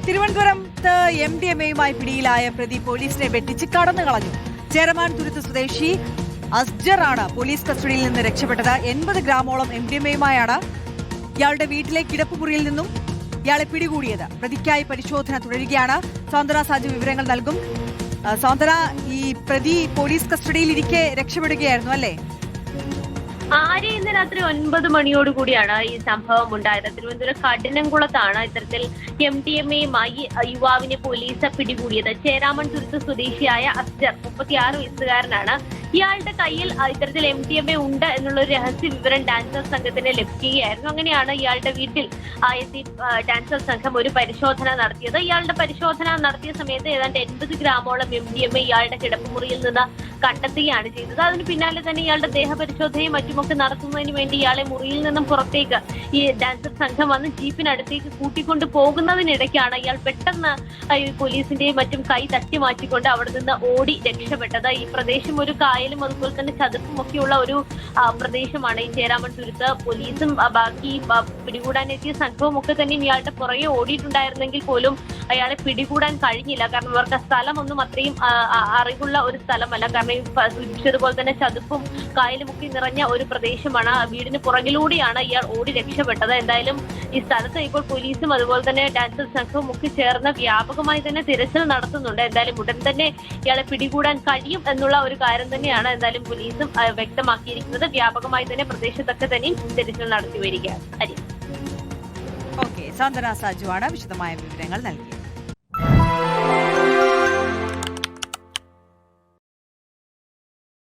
തിരുവനന്തപുരത്ത് MDMA-യുമായി പിടിയിലായ പ്രതി പോലീസിനെ വെട്ടിച്ച് കടന്നു കളഞ്ഞു. ചേരമാൻ തുരുത്ത് സ്വദേശി അസ്ജറാണ് പോലീസ് കസ്റ്റഡിയിൽ നിന്ന് രക്ഷപ്പെട്ടത്. 80 ഗ്രാമോളം MDMA-യുമായാണ് ഇയാളുടെ വീട്ടിലെ കിടപ്പുമുറിയിൽ നിന്നും ഇയാളെ പിടികൂടിയത്. പ്രതിക്കായി പരിശോധന തുടരുകയാണ്. സൗന്ദര സാജു വിവരങ്ങൾ നൽകും. സൗന്ദര, ഈ പ്രതി പോലീസ് കസ്റ്റഡിയിൽ ഇരിക്കെ രക്ഷപ്പെടുകയായിരുന്നു അല്ലേ? ആര്യ ഇന്ന് രാത്രി 9 മണിയോടുകൂടിയാണ് ഈ സംഭവം ഉണ്ടായത്. തിരുവനന്തപുരം കഠിനംകുളത്താണ് ഇത്തരത്തിൽ MDMA-യുമായി യുവാവിനെ പോലീസ് പിടികൂടിയത്. ചേരാമൺ തുരുത്ത് സ്വദേശിയായ അസ്ജർ 36 വയസ്സുകാരനാണ്. ഇയാളുടെ കയ്യിൽ ഇത്തരത്തിൽ MDMA ഉണ്ട് എന്നുള്ള ഒരു രഹസ്യ വിവരം ഡാൻസർ സംഘത്തിന് ലഭിക്കുകയായിരുന്നു. അങ്ങനെയാണ് ഇയാളുടെ വീട്ടിൽ എത്തി ഡാൻസർ സംഘം ഒരു പരിശോധന നടത്തിയത്. ഇയാളുടെ പരിശോധന നടത്തിയ സമയത്ത് ഏതാണ്ട് 80 ഗ്രാമോളം MDMA ഇയാളുടെ കിടപ്പുമുറിയിൽ നിന്ന് കണ്ടെത്തുകയാണ് ചെയ്തത്. അതിന് പിന്നാലെ തന്നെ ഇയാളുടെ ദേഹപരിശോധനയും മറ്റുമൊക്കെ നടത്തുന്നതിന് വേണ്ടി ഇയാളെ മുറിയിൽ നിന്നും പുറത്തേക്ക് ഈ ഡാൻസർ സംഘം വന്ന് ജീപ്പിനടുത്തേക്ക് കൂട്ടിക്കൊണ്ട് പോകുന്നതിനിടയ്ക്കാണ് ഇയാൾ പെട്ടെന്ന് പോലീസിന്റെയും മറ്റും കൈ തട്ടി മാറ്റിക്കൊണ്ട് അവിടെ നിന്ന് ഓടി രക്ഷപ്പെട്ടത്. ഈ പ്രദേശം ഒരു കായലും അതുപോലെ തന്നെ ചതുപ്പും ഒക്കെയുള്ള ഒരു പ്രദേശമാണ് ഈ ചേരാമൺ തുരുത്ത്. പോലീസും ബാക്കി പിടികൂടാനെത്തിയ സംഘവും ഒക്കെ തന്നെ ഇയാളുടെ പുറകെ ഓടിയിട്ടുണ്ടായിരുന്നെങ്കിൽ പോലും അയാളെ പിടികൂടാൻ കഴിഞ്ഞില്ല. കാരണം അവർക്ക് സ്ഥലമൊന്നും അത്രയും അറിവുള്ള ഒരു സ്ഥലമല്ല. കാരണം സൂചിപ്പിച്ചതുപോലെ തന്നെ ചതുപ്പും കായലും ഒക്കെ നിറഞ്ഞ ഒരു പ്രദേശമാണ്. വീടിന് പുറകിലൂടെയാണ് ഇയാൾ ഓടി രക്ഷപ്പെട്ടത്. എന്തായാലും ഈ സ്ഥലത്ത് ഇപ്പോൾ പോലീസും അതുപോലെ തന്നെ ഡാൻസർ സംഘവും ഒക്കെ ചേർന്ന് വ്യാപകമായി തന്നെ തിരച്ചിൽ നടത്തുന്നുണ്ട്. എന്തായാലും ഉടൻ തന്നെ ഇയാളെ പിടികൂടാൻ കഴിയും എന്നുള്ള ഒരു കാര്യം തന്നെയാണ് എന്തായാലും പോലീസും വ്യക്തമാക്കിയിരിക്കുന്നത്. വ്യാപകമായി തന്നെ പ്രദേശത്തൊക്കെ തന്നെ തിരച്ചിൽ നടത്തി വരികയാണ്. ഓക്കെ, സൗന്ദര സാജുവാണ് വിശദമായ വിവരങ്ങൾ നൽകിയത്.